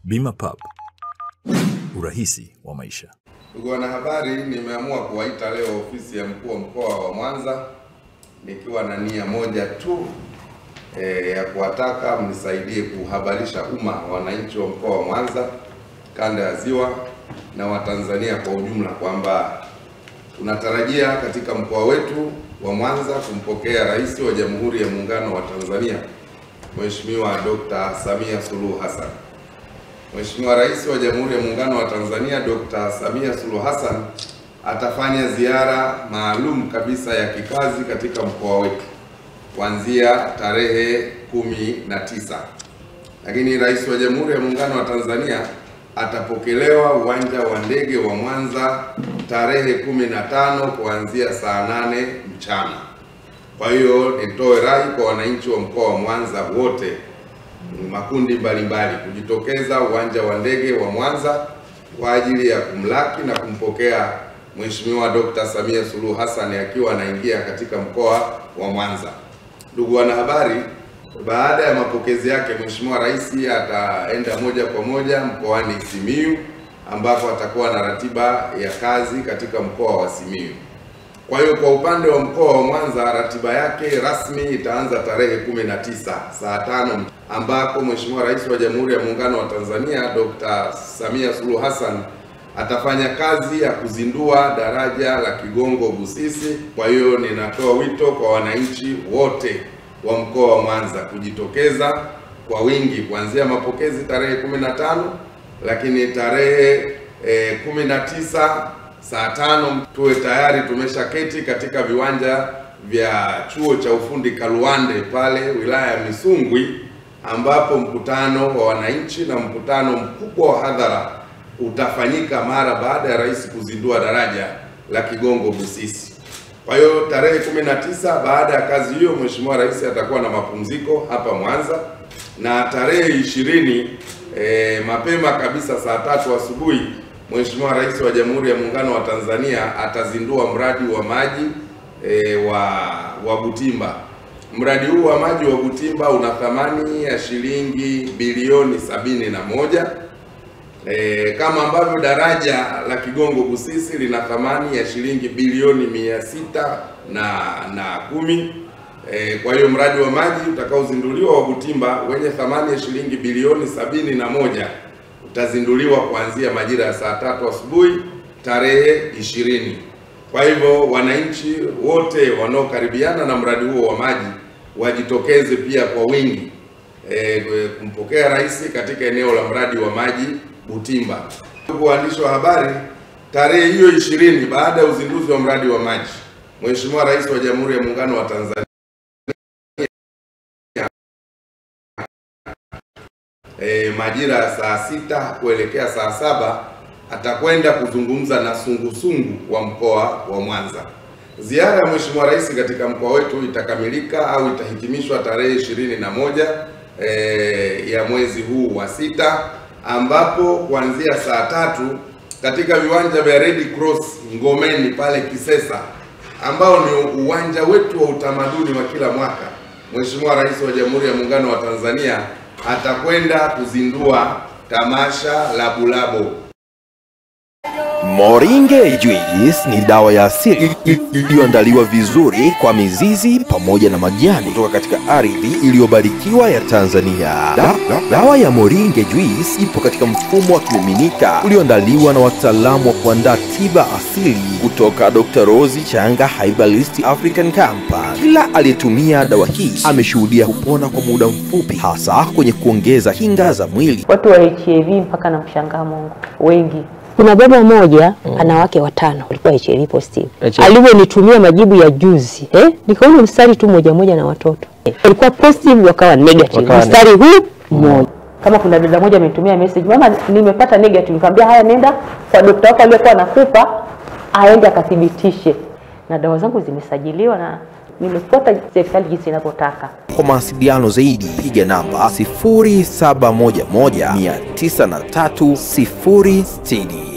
Bima Pub, urahisi wa maisha. Ndugu wanahabari, nimeamua kuwaita leo ofisi ya mkuu wa mkoa wa Mwanza nikiwa na nia moja tu ya kuwataka mnisaidie kuhabarisha umma, wananchi wa mkoa wa Mwanza, kanda ya Ziwa na Watanzania kwa ujumla kwamba tunatarajia katika mkoa wetu wa Mwanza kumpokea Rais wa Jamhuri ya Muungano wa Tanzania, Mheshimiwa Dr. Samia Suluhu Hassan. Mheshimiwa Rais wa Jamhuri ya Muungano wa Tanzania Dr. Samia Suluhu Hassan atafanya ziara maalum kabisa ya kikazi katika mkoa wetu kuanzia tarehe 19. Lakini Rais wa Jamhuri ya Muungano wa Tanzania atapokelewa uwanja wa ndege wa Mwanza tarehe 15 kuanzia saa 8 mchana. Kwa hiyo nitoe rai kwa wananchi wa mkoa wa Mwanza wote, makundi mbalimbali, kujitokeza uwanja wa ndege wa Mwanza kwa ajili ya kumlaki na kumpokea Mheshimiwa Dr. Samia Suluhu Hassan akiwa anaingia katika mkoa wa Mwanza. Ndugu wanahabari, baada ya mapokezi yake Mheshimiwa Rais ataenda moja kwa moja mkoani Simiyu ambako atakuwa na ratiba ya kazi katika mkoa wa Simiyu. Kwa hiyo kwa upande wa mkoa wa Mwanza, ratiba yake rasmi itaanza tarehe 19 saa 5 ambako Mheshimiwa Rais wa Jamhuri ya Muungano wa Tanzania Dr. Samia Suluhu Hassan atafanya kazi ya kuzindua daraja la Kigongo Busisi. Kwa hiyo ninatoa wito kwa wananchi wote wa mkoa wa Mwanza kujitokeza kwa wingi kuanzia mapokezi tarehe 15, lakini tarehe 19 saa 5 tuwe tayari tumeshaketi katika viwanja vya chuo cha ufundi Kaluande pale wilaya ya Misungwi, ambapo mkutano wa wananchi na mkutano mkubwa wa hadhara utafanyika mara baada ya rais kuzindua daraja la Kigongo Busisi. Kwa hiyo tarehe 19 baada ya kazi hiyo Mheshimiwa Rais atakuwa na mapumziko hapa Mwanza, na tarehe 20 mapema kabisa saa 3 asubuhi Mheshimiwa Rais wa Jamhuri ya Muungano wa Tanzania atazindua mradi wa maji wa Butimba. Mradi huu wa maji wa Butimba una thamani ya shilingi bilioni 71, kama ambavyo daraja la Kigongo Busisi lina thamani ya shilingi bilioni 610. Kwa hiyo mradi wa maji utakaozinduliwa wa Butimba wenye thamani ya shilingi bilioni 71 utazinduliwa kuanzia majira ya saa 3 asubuhi tarehe 20. Kwa hivyo wananchi wote wanaokaribiana na mradi huo wa maji wajitokeze pia kwa wingi kumpokea rais katika eneo la mradi wa maji Butimba. Ndugu waandishi wa habari, tarehe hiyo 20 baada ya uzinduzi wa mradi wa maji, Mheshimiwa Rais wa Jamhuri ya Muungano wa Tanzania majira ya saa 6 kuelekea saa 7 atakwenda kuzungumza na sungusungu wa mkoa wa Mwanza. Ziara ya Mheshimiwa Rais katika mkoa wetu itakamilika au itahitimishwa tarehe 21 ya mwezi huu wa 6, ambapo kuanzia saa 3 katika viwanja vya Red Cross Ngomeni pale Kisesa, ambao ni uwanja wetu wa utamaduni wa kila mwaka, Mheshimiwa Rais wa Jamhuri ya Muungano wa Tanzania atakwenda kuzindua tamasha la Bulabo. Moringe Juice ni dawa ya asili iliyoandaliwa vizuri kwa mizizi pamoja na majani kutoka katika ardhi iliyobarikiwa ya Tanzania. Dawa ya Moringe Juice ipo katika mfumo wa kimiminika ulioandaliwa na wataalamu wa kuandaa tiba asili kutoka Dr. Rose Changa Herbalist African Company. Kila aliyetumia dawa hii ameshuhudia kupona kwa muda mfupi, hasa kwenye kuongeza kinga za mwili. Watu wa HIV mpaka na mshangaa Mungu wengi. Kuna baba mmoja ana wake 5 walikuwa HIV positive. Alivyonitumia majibu ya juzi, nikaona mstari tu moja na watoto. Walikuwa positive wakawa negative. Mstari huu mmoja. Kama kuna dada moja amenitumia message, mama nimepata negative, nikamwambia haya nenda kwa daktari wako aliyekuwa anakupa aende akathibitishe. Na dawa zangu zimesajiliwa na nimefuata serikali jinsi inavyotaka. Kwa mawasiliano zaidi piga namba 0711 903 060.